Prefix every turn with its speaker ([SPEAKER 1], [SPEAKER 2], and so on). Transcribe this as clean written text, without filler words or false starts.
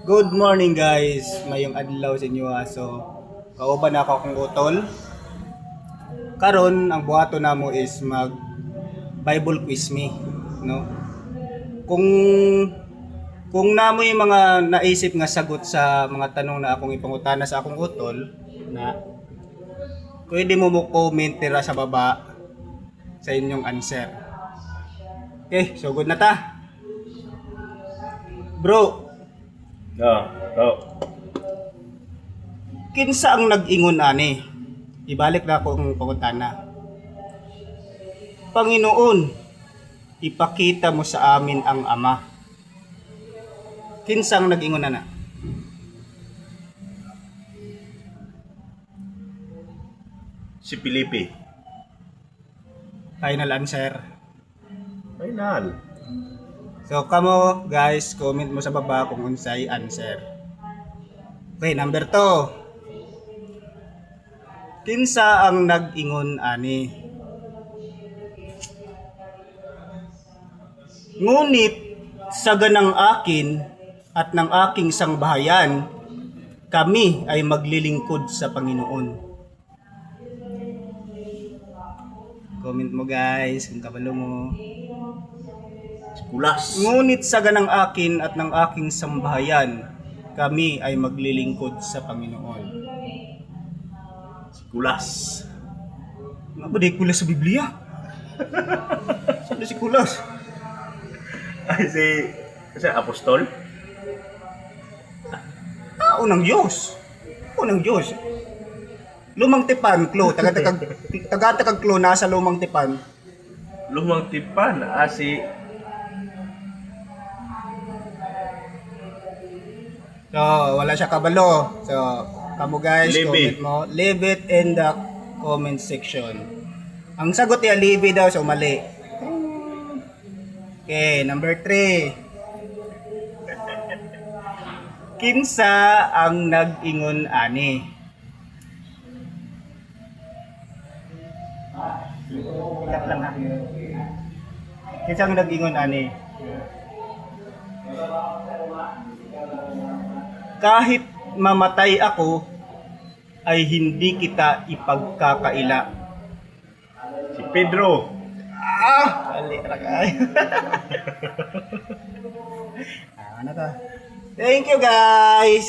[SPEAKER 1] Good morning guys, mayong adlaw sa inyo ha. So, kauban na ako akong utol. Karon ang buhato namo is mag Bible quiz me, no? Kung namo yung mga naisip nga sagot sa mga tanong na akong ipangutana sa akong utol, na pwede mo comment tira sa baba sa inyong answer. Okay, so good na ta. Bro, kinsa ang nag-ingon ani? Ibalik na ako ang pangutana. Panginoon, ipakita mo sa amin ang Ama. Kinsa ang nag-ingon ana?
[SPEAKER 2] Si Felipe.
[SPEAKER 1] Final answer.
[SPEAKER 2] Final.
[SPEAKER 1] So kamo guys, comment mo sa baba kung unsay answer. Okay, number 2. Kinsa ang nag-ingon ani? Ngunit sa ganang akin at ng aking sangbahayan, kami ay maglilingkod sa Panginoon. Comment mo guys kung kabalo mo.
[SPEAKER 2] Kulas.
[SPEAKER 1] Ngunit sa ganang akin at ng aking sambahayan, kami ay maglilingkod sa Panginoon.
[SPEAKER 2] Kulas.
[SPEAKER 1] Nga ba di kulas sa Biblia? Saan si kulas?
[SPEAKER 2] Ay, si Apostol?
[SPEAKER 1] Tao ng Diyos. Tao ng Diyos. Lumang tipan, klo. Taga-takag klo, nasa lumang tipan.
[SPEAKER 2] Lumang tipan. Si...
[SPEAKER 1] So, wala siya kabalo. So, kamo guys,
[SPEAKER 2] Leave
[SPEAKER 1] comment
[SPEAKER 2] it.
[SPEAKER 1] mo. Leave it in the comment section. Ang sagot niya, leave it daw. So, mali. Okay, number 3. Kinsa ang nag-ingon ani? Ikat lang ha. Kinsa ang nag-ingon ani? Kahit mamatay ako, ay hindi kita ipagkakaila.
[SPEAKER 2] Si Pedro.
[SPEAKER 1] Mali talaga. Ano to? Thank you guys!